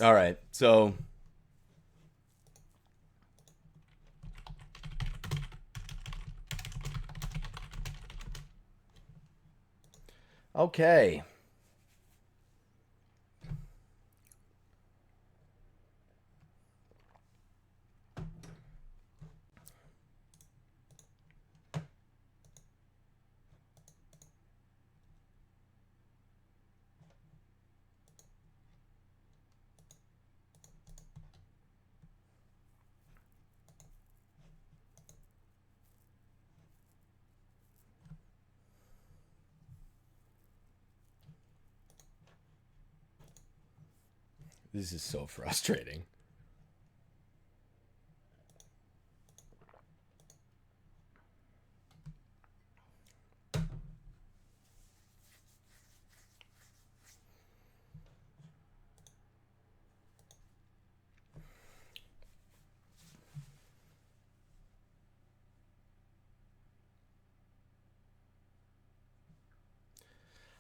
All right. So, okay. This is so frustrating.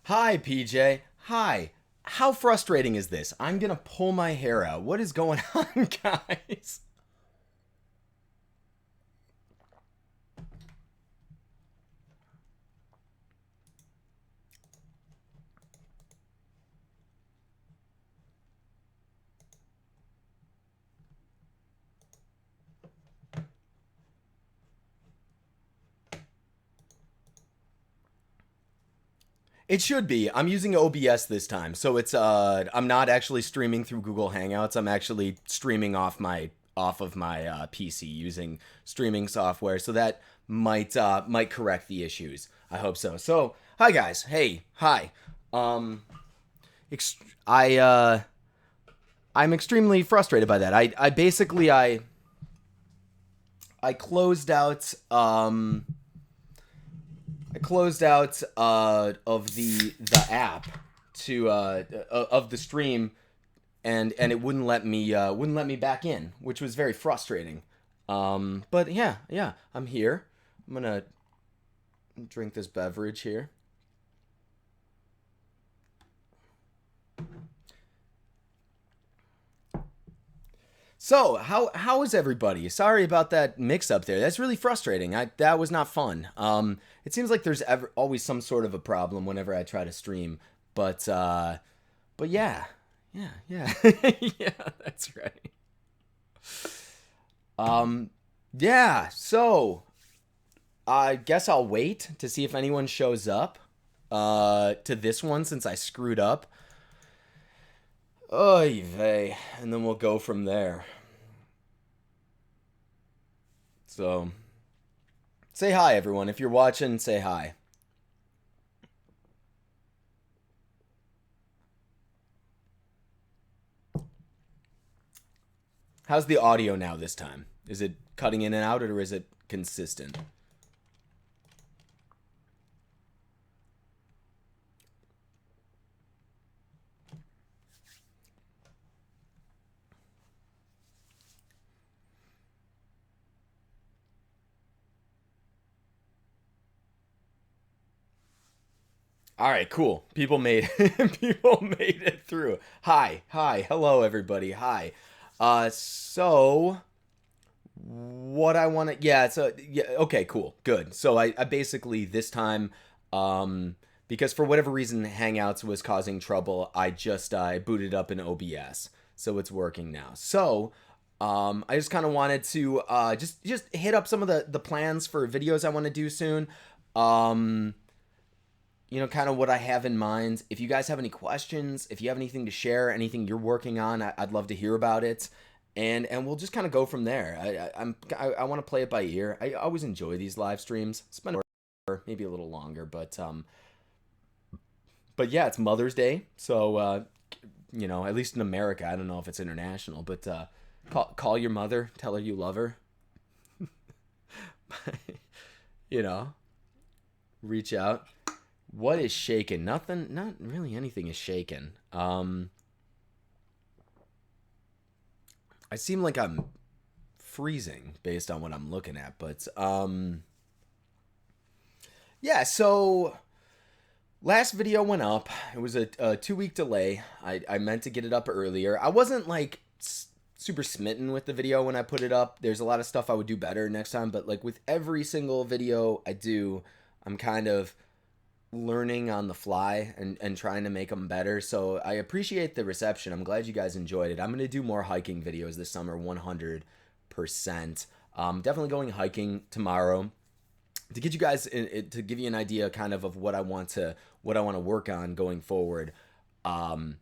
Hi, PJ. Hi. How frustrating is this? I'm going to pull my hair out. What is going on, guys? It should be. I'm using OBS this time. So it's I'm not actually streaming through Google Hangouts. I'm actually streaming off of my PC using streaming software. So that might correct the issues. I hope so. So, hi guys. Hey, hi. Um ex- I I'm extremely frustrated by that. I basically I closed out of the app to of the stream, and it wouldn't let me back in, which was very frustrating. But yeah, I'm here. I'm gonna drink this beverage here. So how is everybody? Sorry about that mix up there. That's really frustrating. That was not fun. It seems like there's always some sort of a problem whenever I try to stream, but yeah, yeah, yeah. That's right. Um, yeah. So I guess I'll wait to see if anyone shows up. To this one since I screwed up. Oy vey, and then we'll go from there. So say hi, everyone. If you're watching, say hi. How's the audio now this time? Is it cutting in and out or is it consistent? All right, cool. People made people made it through. Hi, hello everybody. Hi. So what I want to yeah, okay, cool, good. So I basically this time, because for whatever reason Hangouts was causing trouble, I booted up in OBS, so it's working now. So I just kind of wanted to just hit up some of the plans for videos I want to do soon. Um, kind of what I have in mind. If you guys have any questions, if you have anything to share, anything you're working on, I'd love to hear about it. And we'll just kind of go from there. I want to play it by ear. I always enjoy these live streams. Spend an hour, maybe a little longer, but yeah, it's Mother's Day, so at least in America, I don't know if it's international, but call your mother, tell her you love her. you know, reach out. What is shaking? Nothing. Not really anything is shaking. I seem like I'm freezing based on what I'm looking at, but yeah. So Last video went up. It was a 2 week delay. I meant to get it up earlier. I wasn't like super smitten with the video when I put it up. There's a lot of stuff I would do better next time, but like with every single video I do, I'm kind of learning on the fly and trying to make them better. So I appreciate the reception. I'm glad you guys enjoyed it. I'm going to do more hiking videos this summer, 100%. Definitely going hiking tomorrow to get you guys to give you an idea kind of what I want to work on going forward. I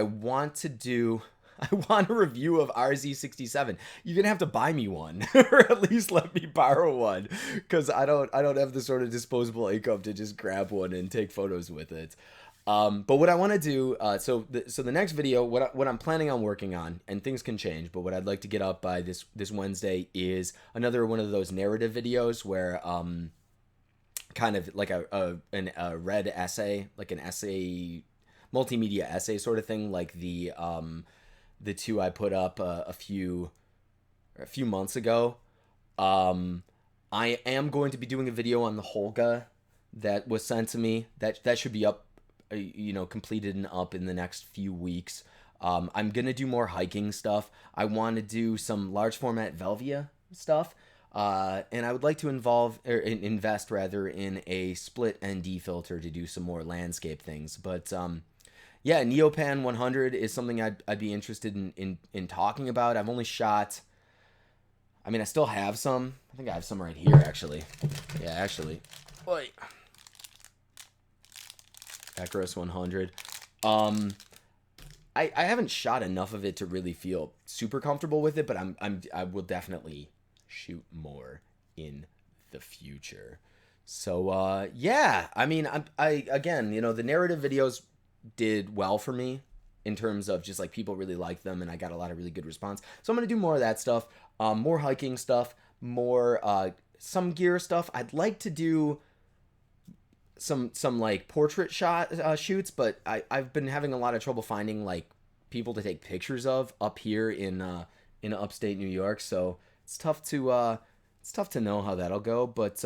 want a review of RZ67. You're gonna have to buy me one, or at least let me borrow one, because I don't have the sort of disposable income to just grab one and take photos with it. But what I want to do, so the next video, what I'm planning on working on, and things can change, but what I'd like to get up by this Wednesday is another one of those narrative videos where kind of like a read essay, like an essay, multimedia essay sort of thing, like the two I put up a few months ago. I am going to be doing a video on the Holga that was sent to me. That should be up, completed and up in the next few weeks. I'm gonna do more hiking stuff. I want to do some large format Velvia stuff, and I would like to invest rather in a split ND filter to do some more landscape things. But yeah, Neopan 100 is something I'd be interested in talking about. I've only shot, I mean, I still have some. I think I have some right here, actually. Yeah, actually. Wait. Acros 100. I haven't shot enough of it to really feel super comfortable with it, but I will definitely shoot more in the future. So yeah, I mean, I again, the narrative videos did well for me in terms of just like people really liked them, and I got a lot of really good response. So I'm gonna do more of that stuff, more hiking stuff, more some gear stuff. I'd like to do some like portrait shoots, but I've been having a lot of trouble finding like people to take pictures of up here in upstate New York. So it's tough to know how that'll go. But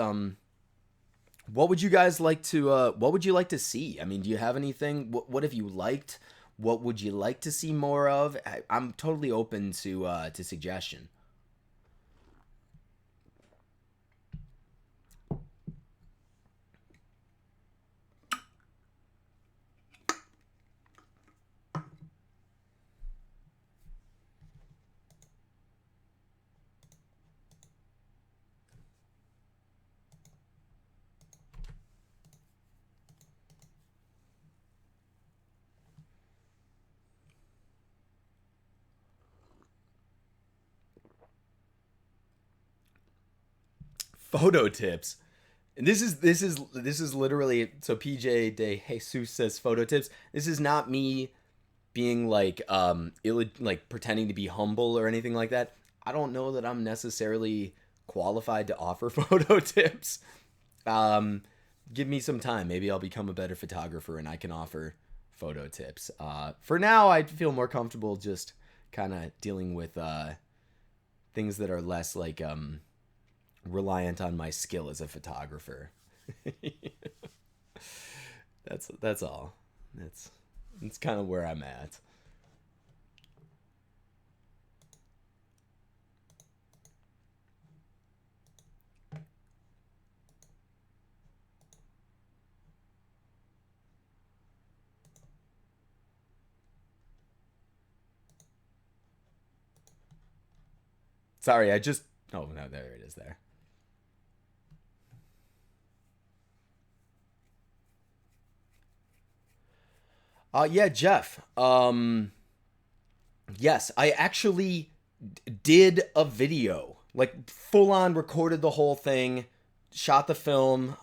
what would you guys like to what would you like to see? I mean, do you have anything? What have you liked? What would you like to see more of? I'm totally open to suggestion. Photo tips. And this is literally, so PJ De Jesus says photo tips. This is not me being like like pretending to be humble or anything like that. I don't know that I'm necessarily qualified to offer photo tips. Give me some time. Maybe I'll become a better photographer and I can offer photo tips. For now, I feel more comfortable just kind of dealing with things that are less like reliant on my skill as a photographer. That's all. It's kind of where I'm at. Sorry, oh no, there it is there. Yeah, Jeff. Yes, I actually did a video, like full on recorded the whole thing, shot the film,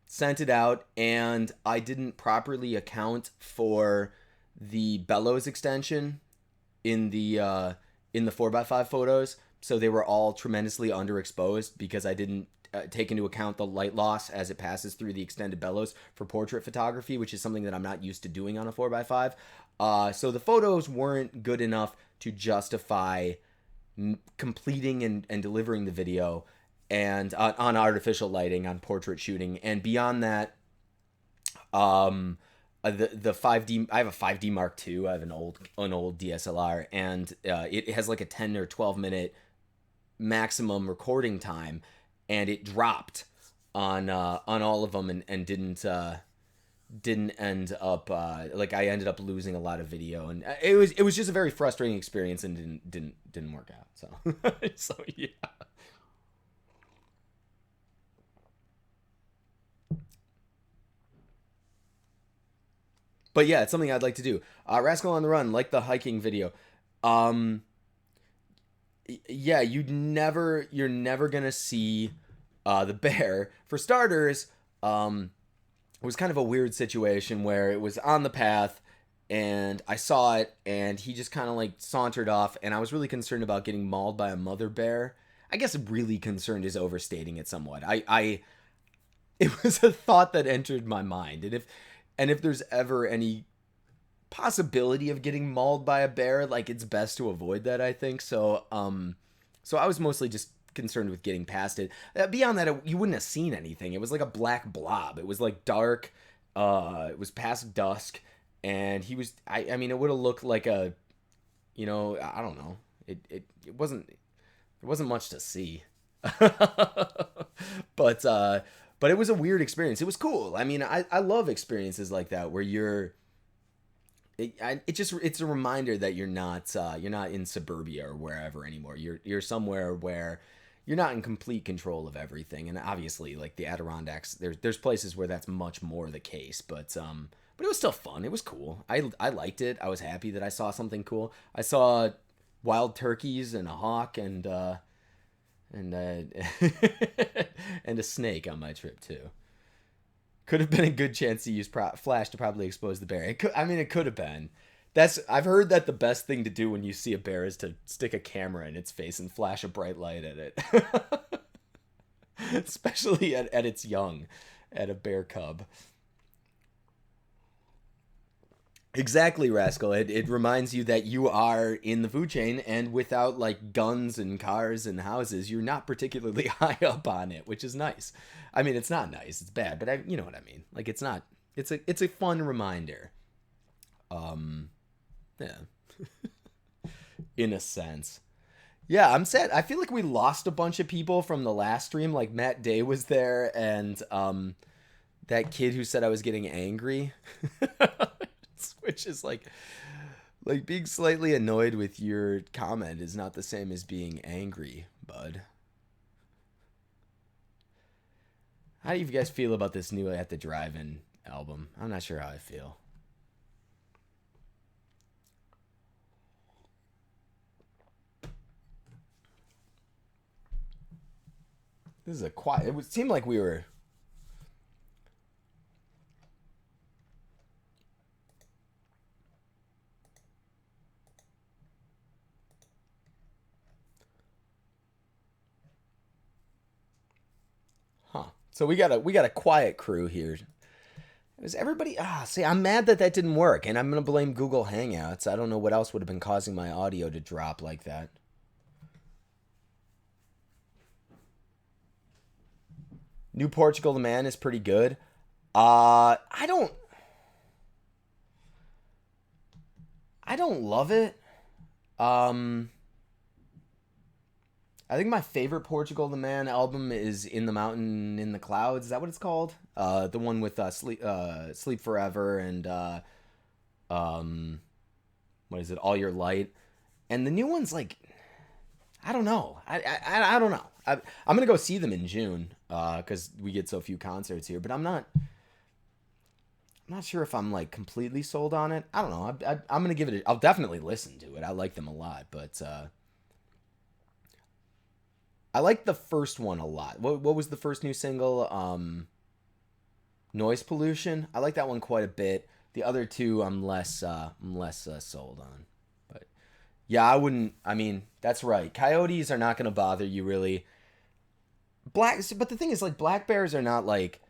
sent it out, and I didn't properly account for the bellows extension in the 4x5 photos, so they were all tremendously underexposed because I didn't take into account the light loss as it passes through the extended bellows for portrait photography, which is something that I'm not used to doing on a 4x5. So the photos weren't good enough to justify completing and delivering the video and on artificial lighting, on portrait shooting. And beyond that, Um, the 5D, I have a 5D Mark II. I have an old DSLR, and it has like a 10 or 12 minute maximum recording time, and it dropped on all of them, and didn't end up like I ended up losing a lot of video, and it was just a very frustrating experience, and didn't work out. So so yeah. But yeah, it's something I'd like to do. Rascal on the Run, like the hiking video. Um, yeah, you're never gonna see the bear. For starters, it was kind of a weird situation where it was on the path, and I saw it, and he just kind of like sauntered off, and I was really concerned about getting mauled by a mother bear. I guess really concerned is overstating it somewhat. It was a thought that entered my mind, and if there's ever any possibility of getting mauled by a bear, like it's best to avoid that, I think. So I was mostly just concerned with getting past it. Beyond that, you wouldn't have seen anything. It was like a black blob. It was like dark. It was past dusk, and he was. I mean, it would have looked like a, I don't know. It wasn't. There wasn't much to see. but but it was a weird experience. It was cool. I mean, I love experiences like that where it's a reminder that you're not in suburbia or wherever anymore. You're somewhere where you're not in complete control of everything. And obviously, like the Adirondacks, there's places where that's much more the case. But it was still fun. It was cool. I liked it. I was happy that I saw something cool. I saw wild turkeys and a hawk and and a snake on my trip too. Could have been a good chance to use flash to probably expose the bear. It could have been. I've heard that the best thing to do when you see a bear is to stick a camera in its face and flash a bright light at it. Especially at its young, at a bear cub. Exactly, Rascal. It reminds you that you are in the food chain, and without like guns and cars and houses, you're not particularly high up on it, which is nice. I mean, it's not nice, it's bad, but you know what I mean. Like it's not. It's a fun reminder. Um, yeah, in a sense. Yeah, I'm sad. I feel like we lost a bunch of people from the last stream. Like Matt Day was there, and that kid who said I was getting angry. Which is like being slightly annoyed with your comment is not the same as being angry, bud. How do you guys feel about this new At the Drive-In album? I'm not sure how I feel. This is a quiet. It would seem like we were. Huh. So we got a quiet crew here. Is everybody? See, I'm mad that didn't work, and I'm gonna blame Google Hangouts. I don't know what else would have been causing my audio to drop like that. New Portugal the Man is pretty good. I don't love it. Um, I think my favorite Portugal the Man album is In the Mountain in the Clouds. Is that what it's called? The one with Sleep Forever and um what is it? All Your Light. And the new one's like I don't know. I don't know. I'm gonna go see them in June because we get so few concerts here. But I'm not sure if I'm like completely sold on it. I don't know. I'm gonna give it. I'll definitely listen to it. I like them a lot, but I like the first one a lot. What was the first new single? Noise Pollution. I like that one quite a bit. The other two, I'm less sold on. But yeah, I wouldn't. I mean, that's right. Coyotes are not gonna bother you really. But the thing is, like, black bears are not like.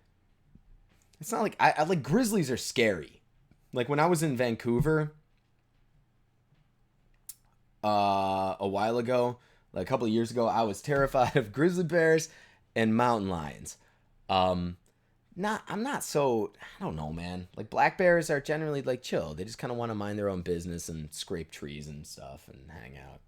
It's not like I like grizzlies are scary. Like when I was in Vancouver, a while ago, like a couple of years ago, I was terrified of grizzly bears and mountain lions. Um, not I'm not so I don't know, man. Like black bears are generally like chill. They just kind of want to mind their own business and scrape trees and stuff and hang out.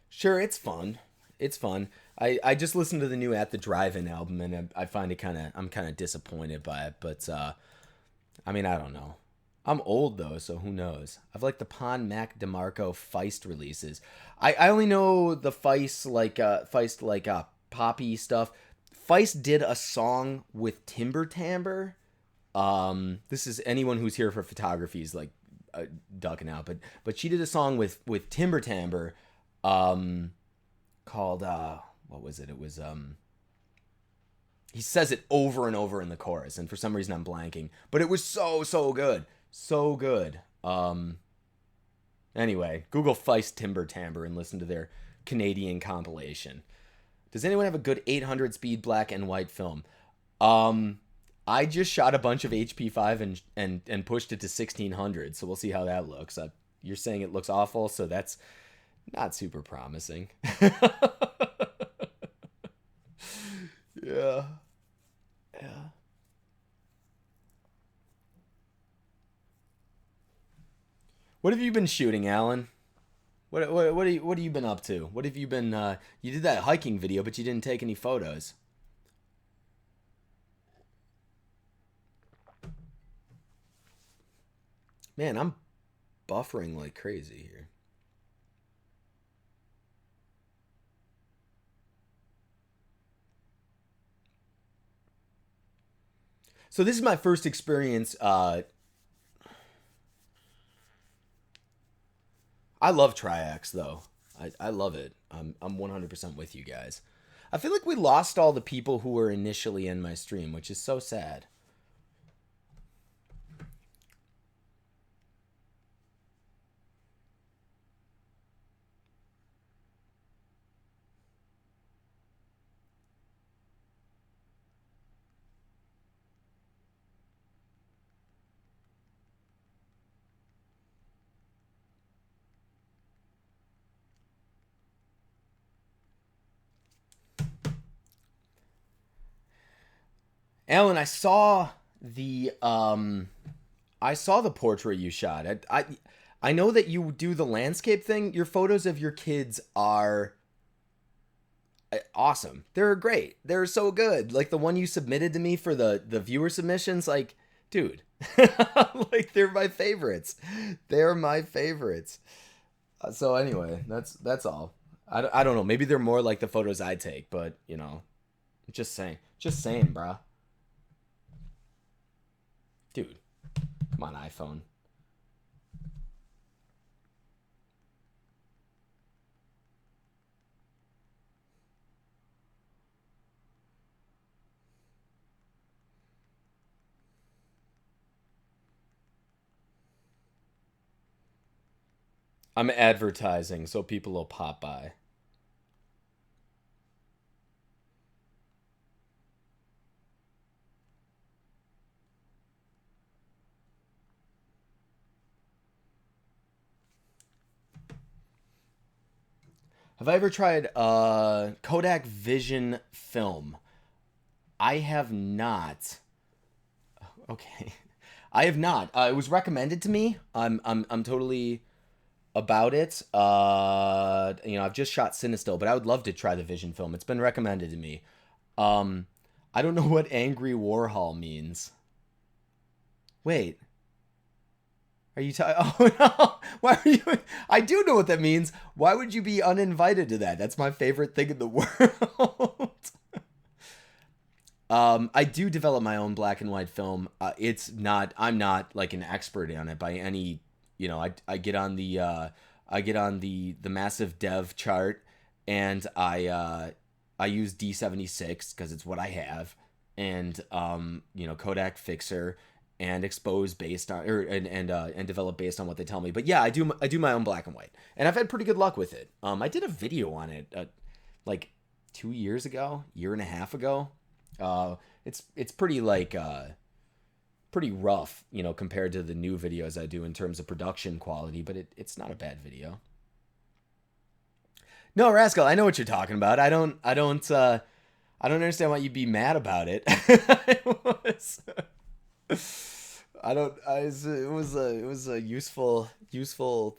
Sure, it's fun. It's fun. I just listened to the new At the Drive-In album and I find it kind of I'm kind of disappointed by it, but I mean, I don't know. I'm old though, so who knows? I've like the Pon Mac DeMarco Feist releases. I only know the Feist like poppy stuff. Feist did a song with Timber Timbre. This is anyone who's here for photography is like ducking out, but she did a song with Timber Timbre, um, called what was it? It was he says it over and over in the chorus, and for some reason I'm blanking. But it was so good, so good. Anyway, Google Feist Timber Timbre and listen to their Canadian compilation. Does anyone have a good 800 speed black and white film? Um, I just shot a bunch of HP5 and pushed it to 1600, so we'll see how that looks. You're saying it looks awful, so that's not super promising. Yeah. Yeah. What have you been shooting, Alan? What have you been up to? What have you been you did that hiking video, but you didn't take any photos. Man, I'm buffering like crazy here. So this is my first experience. I love Triax though. I love it. I'm 100% with you guys. I feel like we lost all the people who were initially in my stream, which is so sad. Alan, the I saw the portrait you shot. I know that you do the landscape thing. Your photos of your kids are awesome. They're great. They're so good. Like the one you submitted to me for the viewer submissions, like, dude, like they're my favorites. They're my favorites. So anyway, that's all. I don't know. Maybe they're more like the photos I take, but you know, just saying. Just saying, bruh. Dude, come on, iPhone. I'm advertising so people will pop by. Have I ever tried Kodak Vision film? I have not. Okay. I have not. It was recommended to me. I'm totally about it. You know, I've just shot Cinestill, but I would love to try the Vision film. It's been recommended to me. Um, I don't know what Angry Warhol means. Wait, are you? Oh no! Why are you? I do know what that means. Why would you be uninvited to that? That's my favorite thing in the world. I do develop my own black and white film. It's not. I'm not like an expert on it by any. You know, I get on the massive dev chart, and I use D76 because it's what I have, and you know, Kodak Fixer, and expose based on and develop based on what they tell me. But yeah, I do my own black and white, and I've had pretty good luck with it. I did a video on it like 2 years ago, year and a half ago. It's pretty like pretty rough, you know, compared to the new videos I do in terms of production quality, but it's not a bad video. No, Rascal, I know what you're talking about. I don't understand why you'd be mad about it. It was, I don't. It was a useful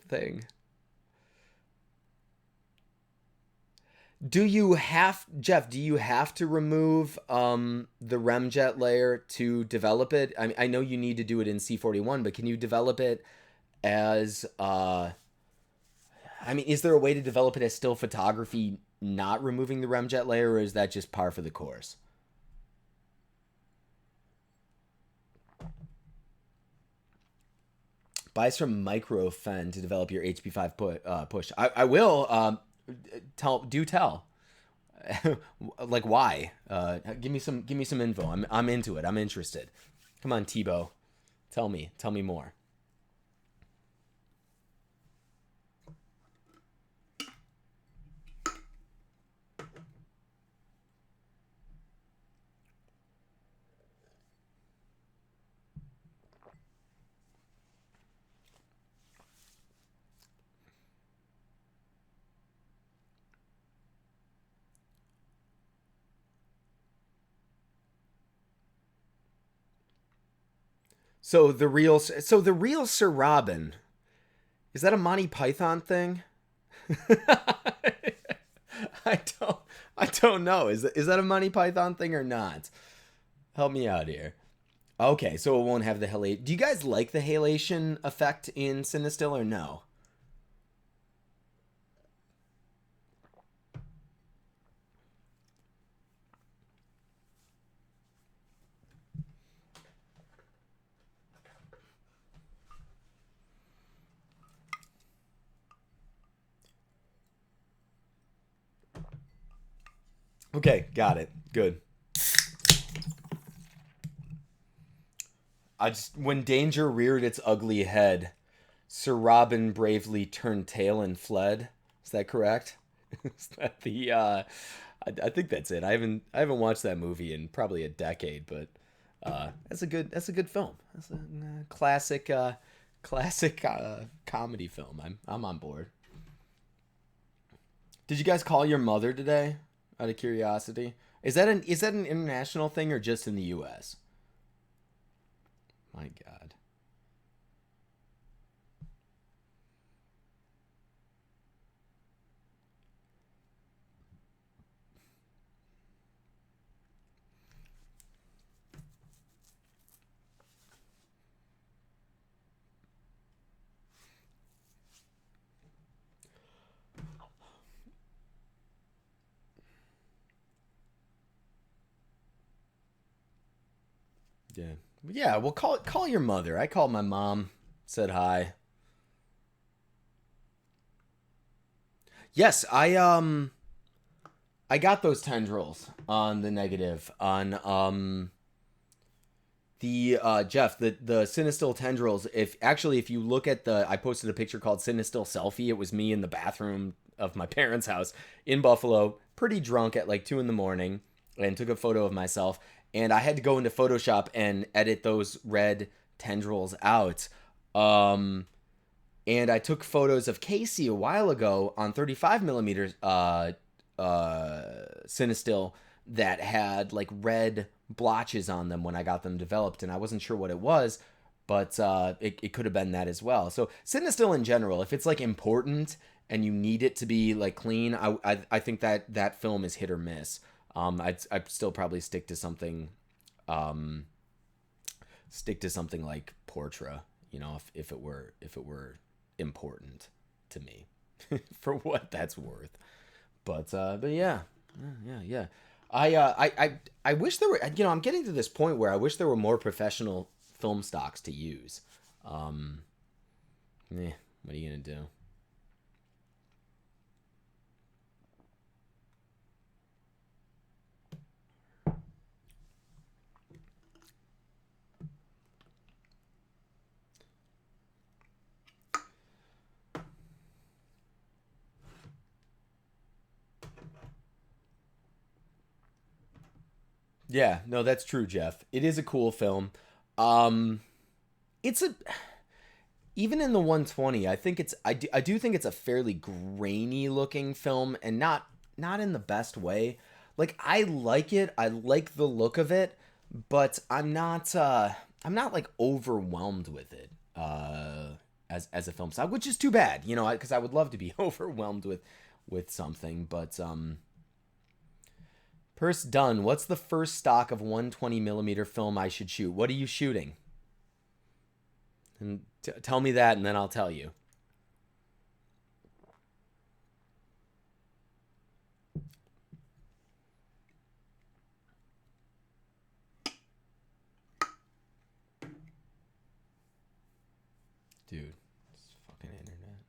thing. Do you have Jeff? Do you have to remove the remjet layer to develop it? I know you need to do it in C41, but can you develop it as I mean, is there a way to develop it as still photography, not removing the remjet layer, or is that just par for the course? Buy some microfen to develop your HP5 push. I will. Tell. Like why? Give me some info. I'm into it. I'm interested. Come on, Tebow. Tell me more. So the real Sir Robin, is that a Monty Python thing? I don't I don't know. Is that a Monty Python thing or not? Help me out here. Okay, so it won't have the halation. Do you guys like the halation effect in Cinestill or no? Okay, got it. Good. I just when danger reared its ugly head, Sir Robin bravely turned tail and fled. Is that correct? Is that the I think that's it. I haven't watched that movie in probably a decade, but that's a good film. That's a classic classic comedy film. I'm on board. Did you guys call your mother today? Out of curiosity, is that an international thing or just in the U.S.? My God. Yeah. Yeah, well call your mother. I called my mom, said hi. Yes, I got those tendrils on the negative on the Jeff, the Cinestill tendrils. If you look at the I posted a picture called Cinestill selfie. It was me in the bathroom of my parents' house in Buffalo, pretty drunk at like 2 in the morning, and took a photo of myself. And I had to go into Photoshop and edit those red tendrils out. Um, and I took photos of Casey a while ago on 35 millimeters Cinestill that had like red blotches on them when I got them developed, and I wasn't sure what it was, but it could have been that as well. So Cinestill in general, if it's like important and you need it to be like clean, I think that that film is hit or miss. I'd still probably um, stick to something like Portra, you know, if it were important to me, for what that's worth. But yeah, yeah. I wish there were. You know, I'm getting to this point where I wish there were more professional film stocks to use. Um, what are you gonna do? Yeah, no, that's true, Jeff. It is a cool film. Um, it's a even in the 120, I think I do think it's a fairly grainy looking film, and not in the best way. Like, I like it. I like the look of it, but I'm not like overwhelmed with it as a film style, which is too bad, you know, because I would love to be overwhelmed with something, but Purse done. What's the first stock of 120 millimeter film I should shoot? What are you shooting? And tell me that, and then I'll tell you. Dude, it's fucking internet.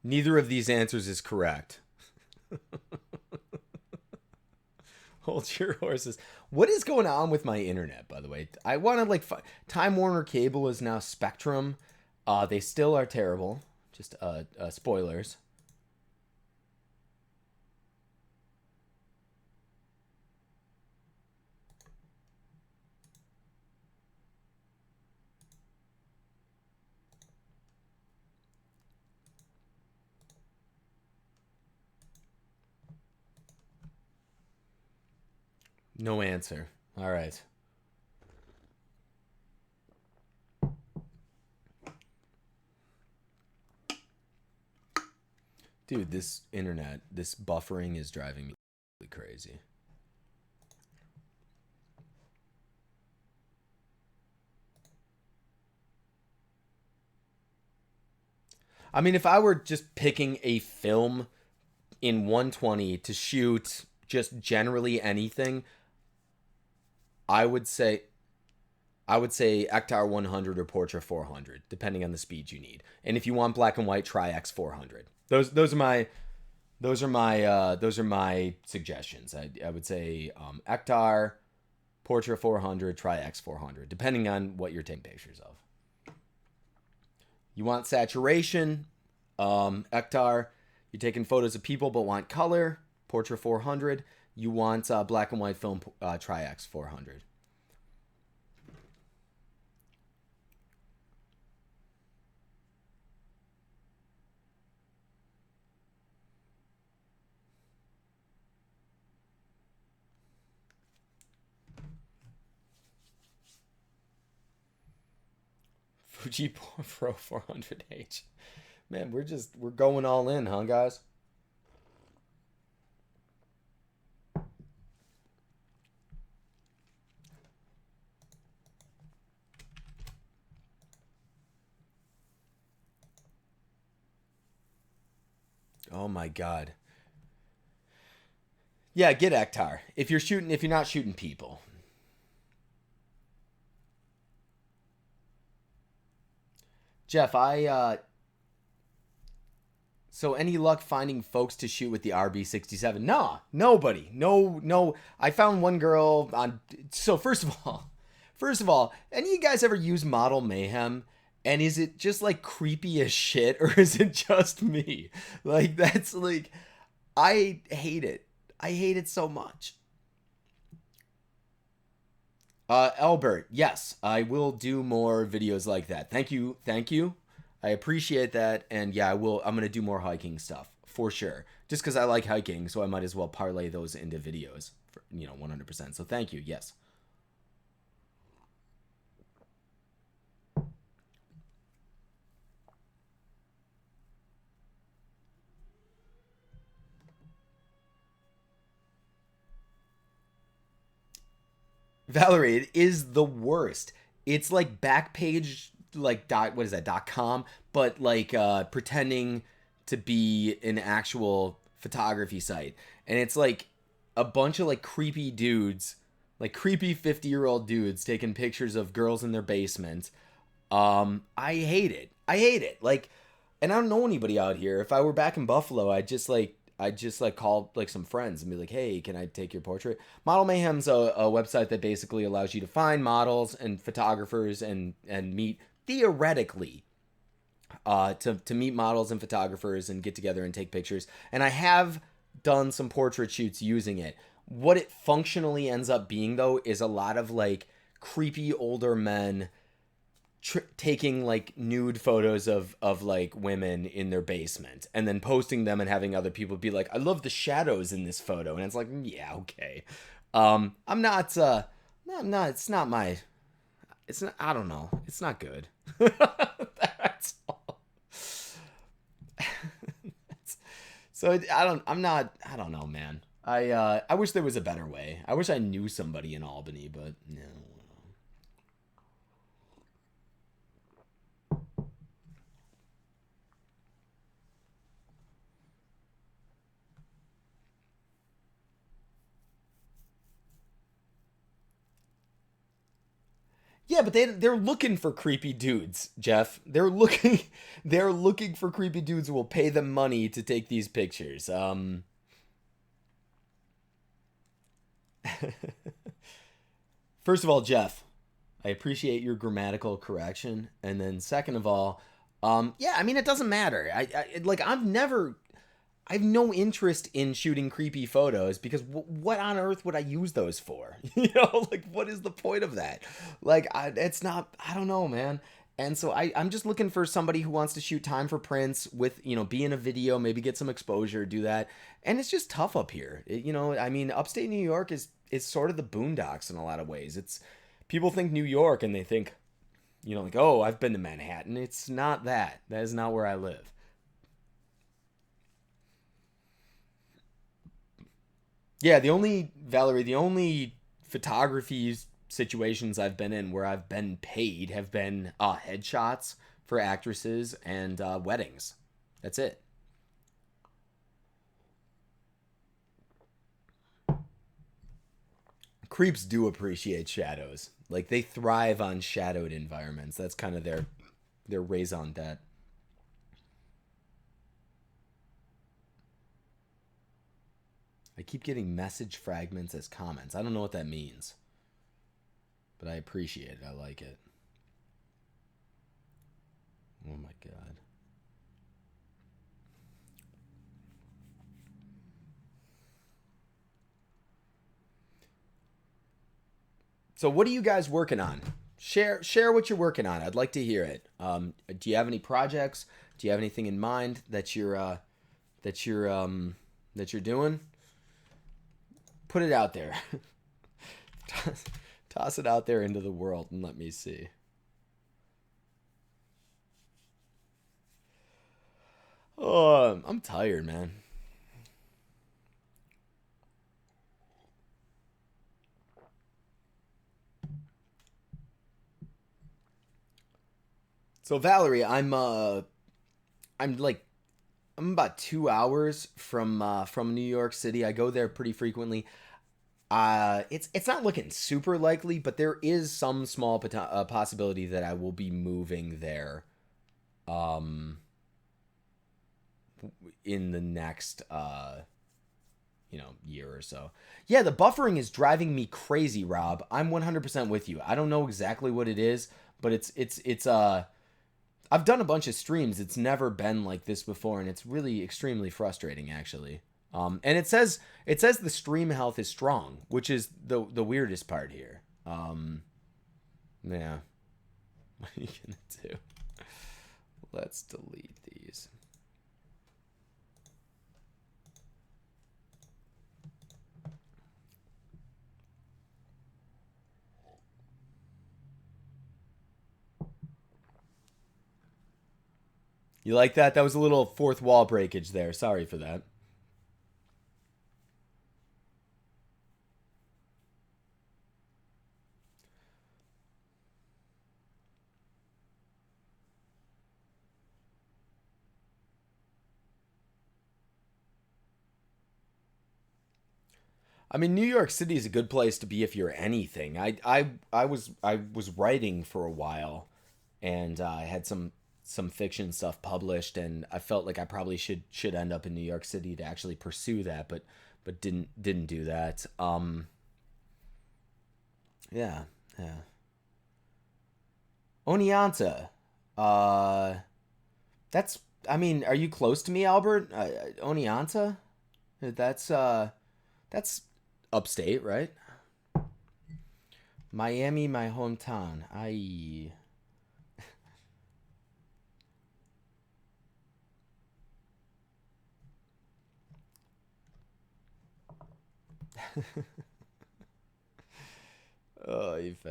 Neither of these answers is correct. Hold your horses. What is going on with my internet, by the way? I want to like Time Warner Cable is now Spectrum. They still are terrible. Just spoilers. No answer. All right. Dude, this internet, this buffering is driving me crazy. I mean, if I were just picking a film in 120 to shoot just generally anything, I would say Ektar 100 or Portra 400, depending on the speed you need. And if you want black and white, try X 400. Those are my suggestions. I would say Ektar, Portra 400, try X 400, depending on what you're taking pictures of. You want saturation, Ektar. You're taking photos of people but want color, Portra 400. You want black and white film, try X 400. Fuji Pro 400H. Man, we're going all in, huh, guys? Oh my god. Yeah, get Ektar. If you're not shooting people. Jeff, so any luck finding folks to shoot with the RB67? Nah, nobody. No. I found one girl on. So first of all, any of you guys ever use Model Mayhem? And is it just like creepy as shit, or is it just me? Like that's like, I hate it. I hate it so much. Albert, yes, I will do more videos like that. Thank you. I appreciate that, and yeah, I will. I'm gonna do more hiking stuff for sure. Just because I like hiking, so I might as well parlay those into videos. 100%. So thank you. Yes. Valerie, it is the worst. It's like Backpage, like what is that, .com, but like pretending to be an actual photography site. And it's like a bunch of like creepy dudes, like creepy 50-year-old dudes taking pictures of girls in their basement. I hate it. I hate it. Like, and I don't know anybody out here. If I were back in Buffalo, I just call like some friends and be like, hey, can I take your portrait? Model Mayhem's a website that basically allows you to find models and photographers and meet theoretically to meet models and photographers and get together and take pictures. And I have done some portrait shoots using it. What it functionally ends up being though is a lot of like creepy older men taking like nude photos of like women in their basement and then posting them and having other people be like, I love the shadows in this photo, and it's like, yeah, okay. I'm not I'm not it's not my it's not, I don't know, it's not good. That's all. So I don't know, man. I wish there was a better way. I wish I knew somebody in Albany, but no. Yeah, but they're looking for creepy dudes, Jeff. They're looking for creepy dudes who will pay them money to take these pictures. First of all, Jeff, I appreciate your grammatical correction, and then second of all, yeah, I mean it doesn't matter. I have no interest in shooting creepy photos because what on earth would I use those for? Like what is the point of that? It's not. I don't know, man. And so I'm just looking for somebody who wants to shoot time for prints with, be in a video, maybe get some exposure, do that. And it's just tough up here. I mean, upstate New York is sort of the boondocks in a lot of ways. It's people think New York and they think, like, oh, I've been to Manhattan. It's not that. That is not where I live. Yeah, the only photography situations I've been in where I've been paid have been headshots for actresses and weddings. That's it. Creeps do appreciate shadows. Like they thrive on shadowed environments. That's kind of their raison d'etre. I keep getting message fragments as comments. I don't know what that means, but I appreciate it. I like it. Oh my god. So what are you guys working on? Share what you're working on. I'd like to hear it. Do you have any projects? Do you have anything in mind that you're that you're doing? Put it out there. Toss it out there into the world and let me see. Oh, I'm tired, man. So Valerie, I'm like I'm about 2 hours from New York City. I go there pretty frequently. It's not looking super likely, but there is some small possibility that I will be moving there, um, in the next year or so. Yeah, the buffering is driving me crazy, Rob. I'm 100% with you. I don't know exactly what it is, but it's I've done a bunch of streams. It's never been like this before, and it's really extremely frustrating, actually. And it says the stream health is strong, which is the weirdest part here. Yeah, what are you gonna do? Let's delete these. You like that? That was a little fourth wall breakage there. Sorry for that. I mean, New York City is a good place to be if you're anything. I was writing for a while, and I had some fiction stuff published, and I felt like I probably should end up in New York City to actually pursue that, but didn't do that. Yeah, yeah. Oneonta, uh, that's. I mean, are you close to me, Albert? Oneonta? That's upstate, right? Miami, my hometown. I Oh, Ife.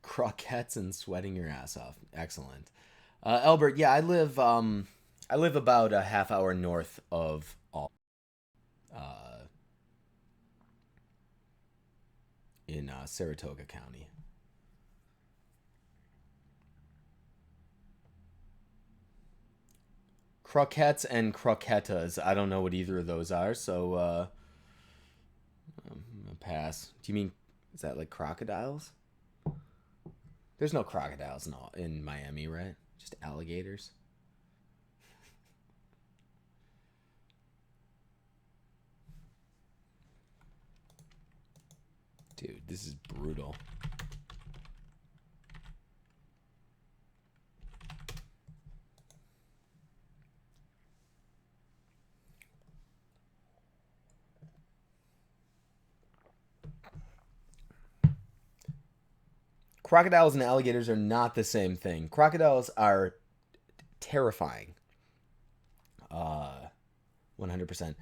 Croquettes and sweating your ass off. Excellent. Albert, yeah, I live about a half hour north of uh, in Saratoga County. Croquettes and croquetas. I don't know what either of those are, so pass. Do you mean is that like crocodiles? There's no crocodiles in Miami, right? Just alligators. Dude, this is brutal. Crocodiles and alligators are not the same thing. Crocodiles are terrifying. 100%.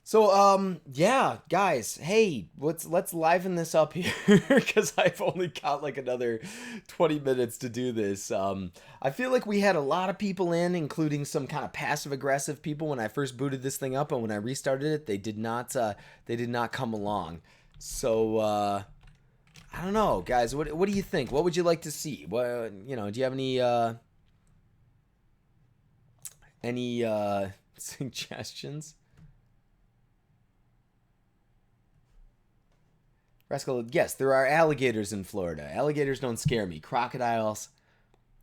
So yeah, guys, hey, let's liven this up here because I've only got like another 20 minutes to do this. I feel like we had a lot of people in, including some kind of passive aggressive people when I first booted this thing up, and when I restarted it, they did not come along. So I don't know, guys. What do you think? What would you like to see? What do you have any suggestions? Rascal, yes, there are alligators in Florida. Alligators don't scare me. Crocodiles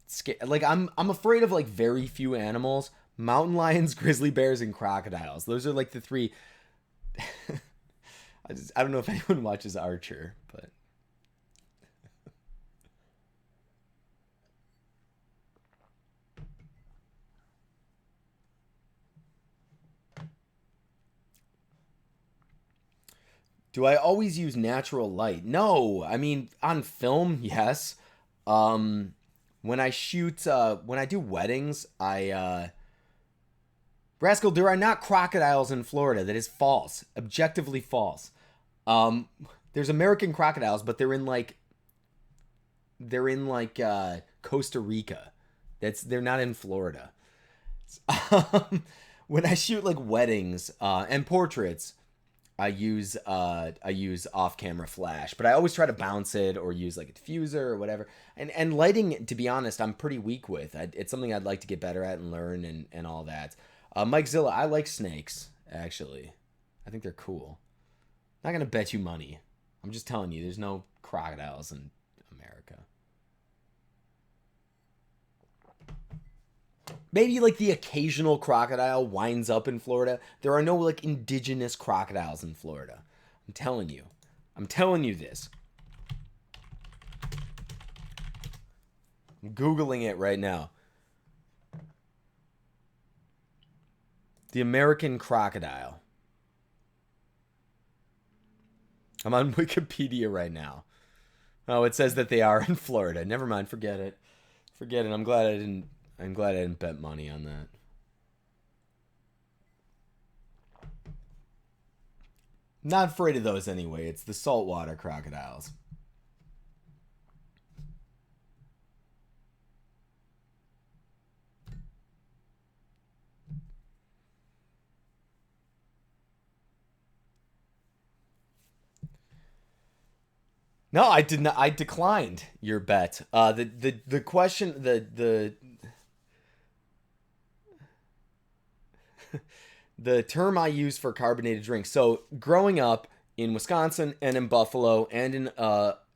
scare, like I'm afraid of like very few animals. Mountain lions, grizzly bears, and crocodiles. Those are like the three. I don't know if anyone watches Archer, but do I always use natural light? No. I mean, on film, yes. Um, when I shoot, when I do weddings, Rascal, there are not crocodiles in Florida. That is false. Objectively false. Um, there's American crocodiles, but they're in like Costa Rica. They're not in Florida. Um, when I shoot like weddings and portraits, I use off camera flash, but I always try to bounce it or use like a diffuser or whatever. And lighting, to be honest, I'm pretty weak with. It's something I'd like to get better at and learn and all that. Mike Zilla, I like snakes actually. I think they're cool. Not gonna bet you money. I'm just telling you, there's no crocodiles in America. Maybe like the occasional crocodile winds up in Florida. There are no like indigenous crocodiles in Florida. I'm telling you. I'm telling you this. I'm Googling it right now. The American crocodile. I'm on Wikipedia right now. Oh, it says that they are in Florida. Never mind, forget it. Forget it. I'm glad I didn't bet money on that. Not afraid of those anyway. It's the saltwater crocodiles. No, I did not. I declined your bet. The question the term I use for carbonated drinks. So growing up in Wisconsin and in Buffalo and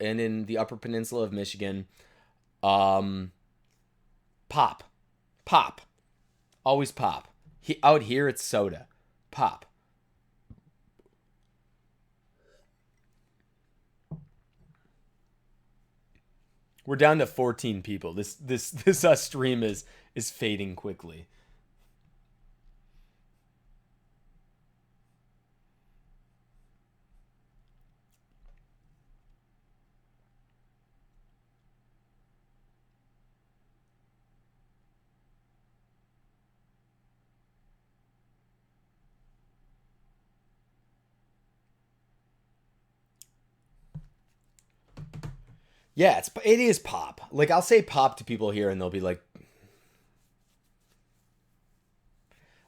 in the Upper Peninsula of Michigan. Um, pop, pop, always pop. Out here it's soda, pop. We're down to 14 people. This stream is fading quickly. Yeah, it is pop. Like I'll say pop to people here, and they'll be like,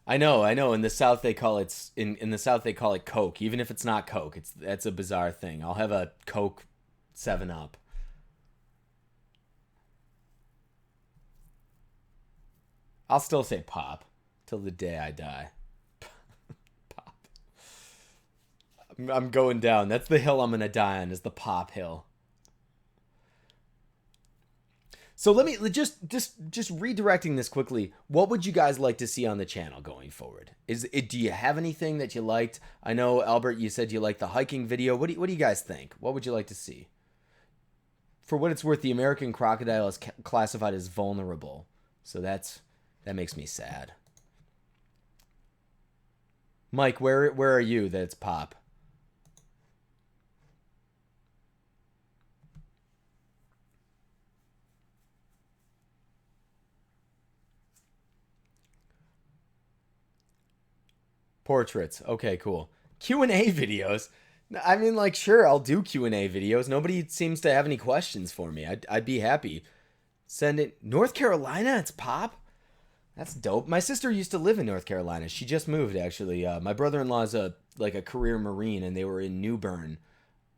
I know. In the South they call it in the South they call it Coke. Even if it's not Coke, that's a bizarre thing. I'll have a Coke 7 Up. I'll still say pop till the day I die. Pop. I'm going down. That's the hill I'm gonna die on. Is the pop hill. So let me just redirecting this quickly. What would you guys like to see on the channel going forward? Is it, do you have anything that you liked? I know Albert, you said you liked the hiking video. What do you guys think? What would you like to see? For what it's worth, the American crocodile is classified as vulnerable, so that makes me sad. Mike, where are you? That's pop. Portraits. Okay, cool. Q&A videos. I mean, like, sure, I'll do Q&A videos. Nobody seems to have any questions for me. I'd be happy. Send it. North Carolina, it's pop? That's dope. My sister used to live in North Carolina. She just moved, actually. My brother-in-law's a career Marine, and they were in New Bern.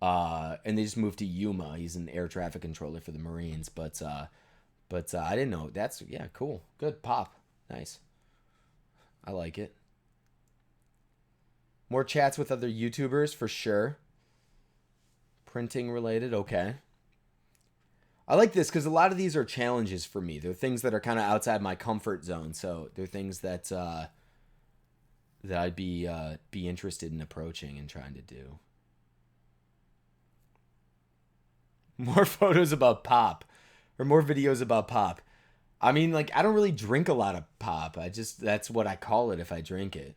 And they just moved to Yuma. He's an air traffic controller for the Marines. But I didn't know. That's, yeah, cool. Good. Pop. Nice. I like it. More chats with other YouTubers for sure. Printing related, okay. I like this because a lot of these are challenges for me. They're things that are kind of outside my comfort zone, so they're things that I'd be interested in approaching and trying to do. More photos about pop, or more videos about pop. I mean, like I don't really drink a lot of pop. I just that's what I call it if I drink it.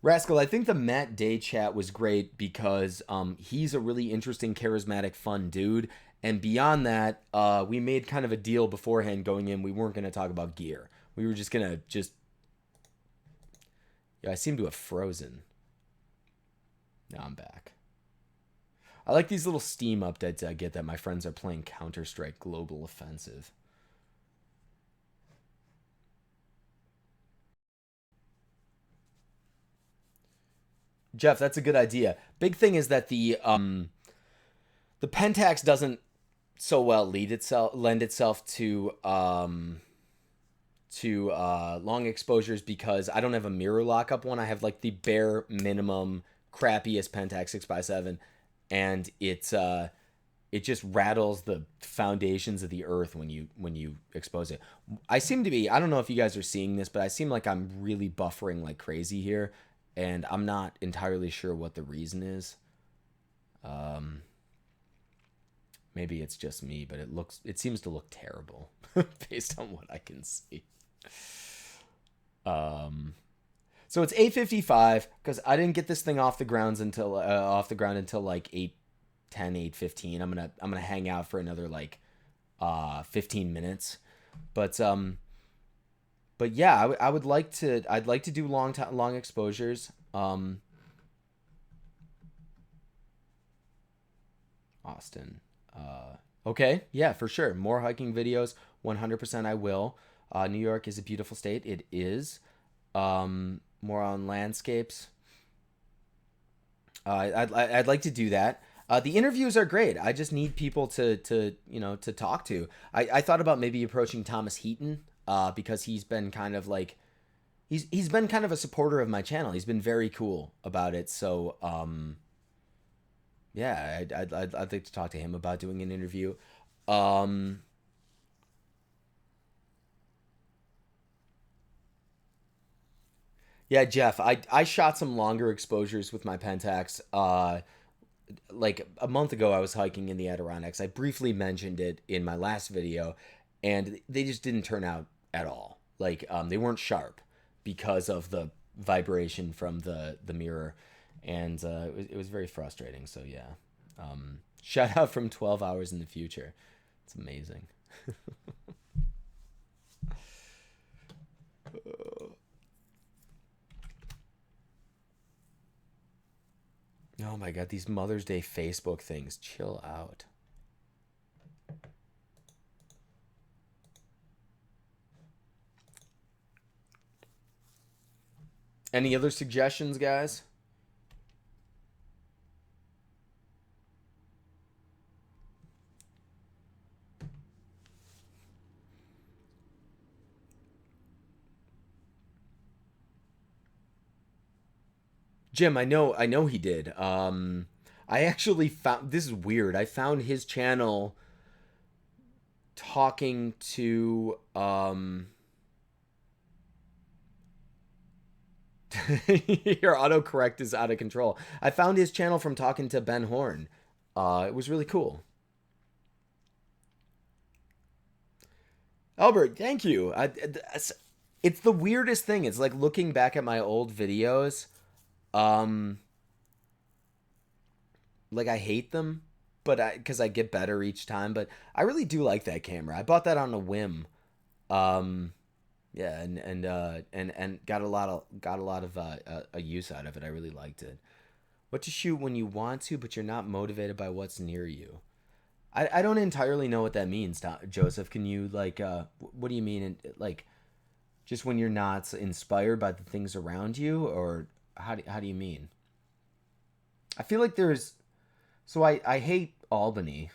Rascal, I think the Matt Day chat was great because he's a really interesting, charismatic, fun dude. And beyond that, we made kind of a deal beforehand going in. We weren't going to talk about gear. We were just going to just... Yeah, I seem to have frozen. Now I'm back. I like these little Steam updates I get that my friends are playing Counter-Strike Global Offensive. Jeff, that's a good idea. Big thing is that the Pentax doesn't so well lend itself to long exposures because I don't have a mirror lockup one. I have like the bare minimum crappiest Pentax 6x7, and it just rattles the foundations of the earth when you expose it. I seem to be, I don't know if you guys are seeing this, but I seem like I'm really buffering like crazy here, and I'm not entirely sure what the reason is. Maybe it's just me, but it seems to look terrible based on what I can see. So it's 8:55 because I didn't get this thing off the ground until like 8:10, 8:15. I'm gonna hang out for another like 15 minutes, but yeah, I'd like to do long exposures. Austin. Okay, yeah, for sure. More hiking videos, 100% I will. New York is a beautiful state. It is. More on landscapes. I'd like to do that. The interviews are great. I just need people to talk to. I thought about maybe approaching Thomas Heaton because he's he's been kind of a supporter of my channel. He's been very cool about it. So yeah, I'd like to talk to him about doing an interview. Um, yeah, Jeff, I shot some longer exposures with my Pentax. Like a month ago, I was hiking in the Adirondacks. I briefly mentioned it in my last video, and they just didn't turn out at all. Like they weren't sharp because of the vibration from the mirror, and it was very frustrating. So yeah, shout out from 12 hours in the future. It's amazing. Oh my god, these Mother's Day Facebook things. Chill out. Any other suggestions, guys? Jim, I know he did. I actually found this is weird. I found his channel talking to your autocorrect is out of control. I found his channel from talking to Ben Horn. It was really cool. Albert, thank you. It's the weirdest thing. It's like looking back at my old videos. Um, like I hate them, but because I get better each time. But I really do like that camera. I bought that on a whim. Um, yeah, and got a lot of a use out of it. I really liked it. What to shoot when you want to, but you're not motivated by what's near you. I don't entirely know what that means, Joseph. Can you like what do you mean? Like just when you're not inspired by the things around you, or how do you mean? I feel like there's so I hate Albany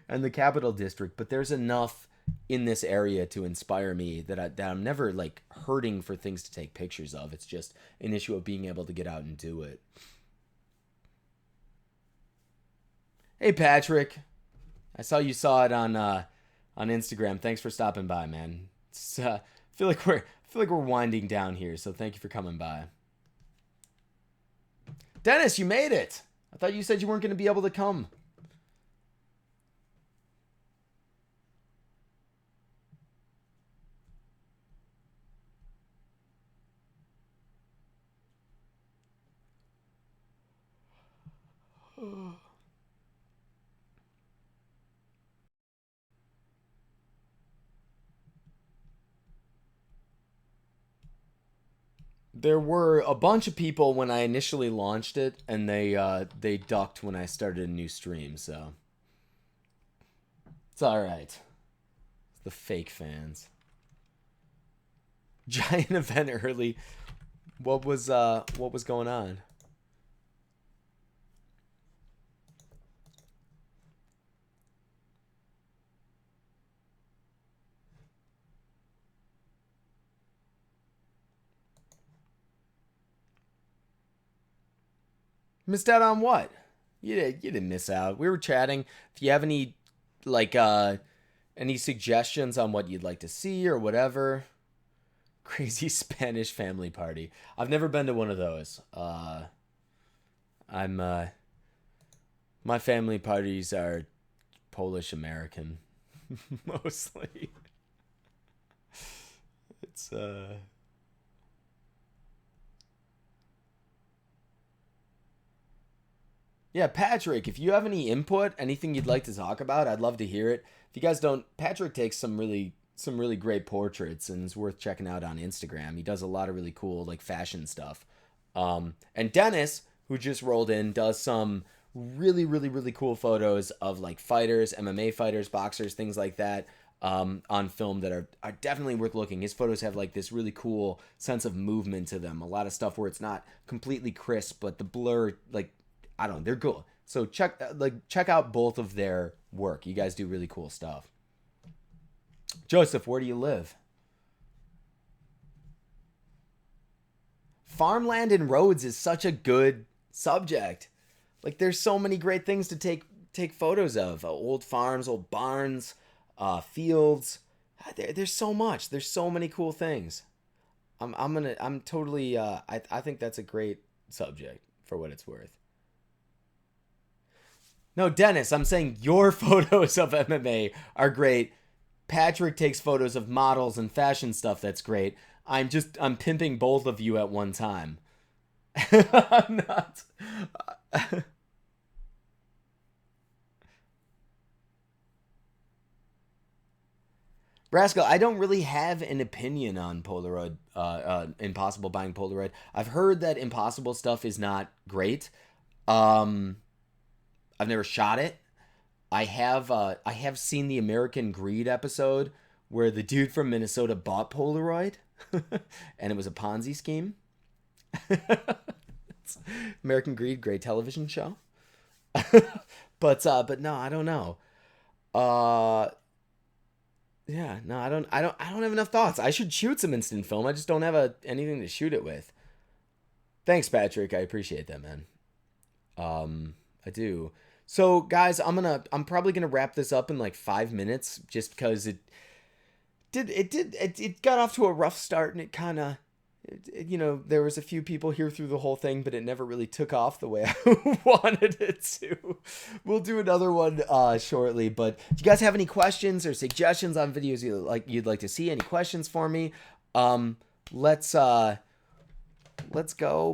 and the Capital District, but there's enough in this area to inspire me that I'm never like hurting for things to take pictures of. It's just an issue of being able to get out and do it. Hey Patrick, I saw it on Instagram. Thanks for stopping by, man. I feel like we're winding down here, so thank you for coming by. Dennis, you made it. I thought you said you weren't going to be able to come. There were a bunch of people when I initially launched it, and they ducked when I started a new stream. So it's all right. The fake fans. Giant event early. What was going on? Missed out on what? You didn't miss out. We were chatting. If you have like any suggestions on what you'd like to see or whatever. Crazy Spanish family party. I've never been to one of those. I'm my family parties are Polish American mostly. It's Yeah, Patrick, if you have any input, anything you'd like to talk about, I'd love to hear it. If you guys don't, Patrick takes some really great portraits and it's worth checking out on Instagram. He does a lot of really cool like fashion stuff. And Dennis, who just rolled in, does some really cool photos of like fighters, MMA fighters, boxers, things like that. On film that are definitely worth looking. His photos have like this really cool sense of movement to them. A lot of stuff where it's not completely crisp, but the blur, like I don't know, they're cool. So check out both of their work. You guys do really cool stuff. Joseph, where do you live? farmland and roads is such a good subject. Like, there's so many great things to take photos of. Old farms, old barns, fields. There's so much. There's so many cool things. I'm totally. I think that's a great subject for what it's worth. No, Dennis, I'm saying your photos of MMA are great. Patrick takes photos of models and fashion stuff. That's great. I'm pimping both of you at one time. I'm not. Rascal, I don't really have an opinion on Polaroid, Impossible buying Polaroid. I've heard that Impossible stuff is not great. Um, I've never shot it. I have seen the American Greed episode where the dude from Minnesota bought Polaroid, and it was a Ponzi scheme. American Greed, great television show. But no, I don't know. Uh, yeah, no, I don't have enough thoughts. I should shoot some instant film. I just don't have anything to shoot it with. Thanks, Patrick. I appreciate that, man. I do. So, guys, I'm probably gonna wrap this up in like 5 minutes, just because it got off to a rough start, and it kind of, there was a few people here through the whole thing, but it never really took off the way I wanted it to. We'll do another one shortly, but if you guys have any questions or suggestions on videos you'd like to see, any questions for me, let's go,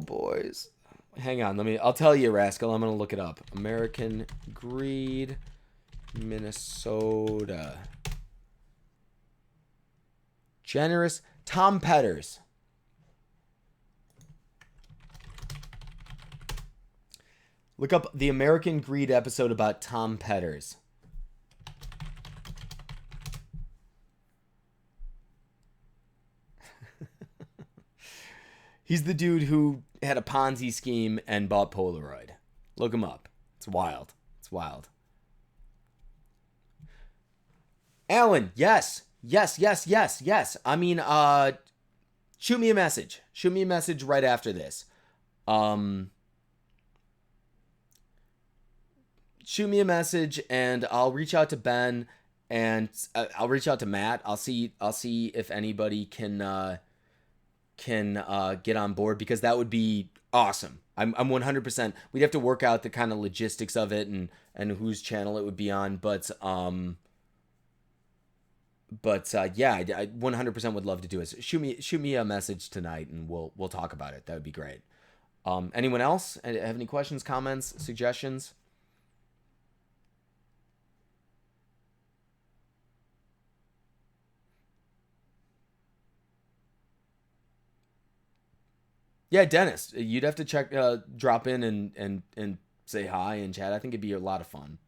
boys. Hang on, I'll tell you, Rascal. I'm gonna look it up. American Greed, Minnesota. Generous Tom Petters. Look up the American Greed episode about Tom Petters. He's the dude who had a Ponzi scheme and bought Polaroid. Look him up. It's wild. It's wild. Alan, yes. Yes. I mean, shoot me a message. Shoot me a message right after this. Shoot me a message, and I'll reach out to Ben, and I'll reach out to Matt. I'll see if anybody can get on board, because that would be awesome. I'm 100%. We'd have to work out the kind of logistics of it and whose channel it would be on, but yeah, I 100% would love to do it. Shoot me a message tonight, and we'll talk about it. That would be great. Anyone else have any questions, comments, suggestions? Yeah, Dennis, you'd have to drop in and say hi and chat. I think it'd be a lot of fun.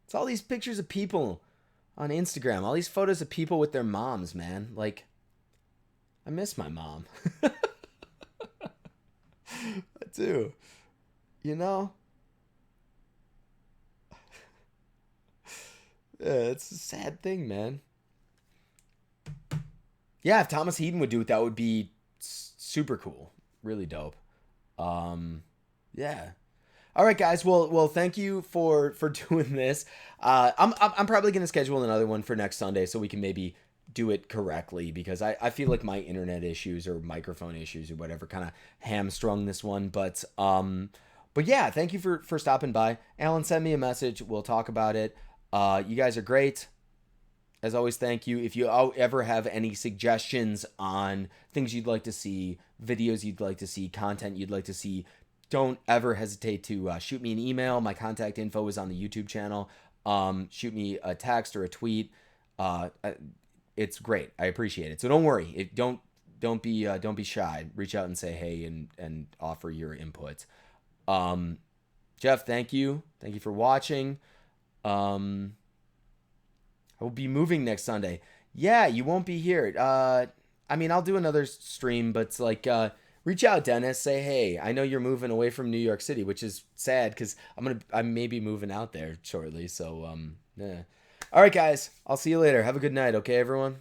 It's all these pictures of people on Instagram, all these photos of people with their moms, man. Like, I miss my mom. I do. Yeah, it's a sad thing, man. Yeah, if Thomas Heaton would do it, that would be super cool. Really dope. Yeah. All right, guys. Well, thank you for doing this. I'm probably gonna schedule another one for next Sunday, so we can maybe do it correctly, because I feel like my internet issues or microphone issues or whatever kind of hamstrung this one. But yeah, thank you for stopping by. Alan, send me a message. We'll talk about it. You guys are great. As always, thank you. If you ever have any suggestions on things you'd like to see, videos you'd like to see, content you'd like to see, don't ever hesitate to shoot me an email. My contact info is on the YouTube channel. Shoot me a text or a tweet. It's great. I appreciate it. So don't worry. Don't be shy. Reach out and say hey and offer your input. Jeff, thank you. Thank you for watching. I will be moving next Sunday. Yeah, you won't be here. I mean, I'll do another stream, but it's like, reach out, Dennis. Say, hey, I know you're moving away from New York City, which is sad, because I may be moving out there shortly. So, yeah. All right, guys. I'll see you later. Have a good night. Okay, everyone?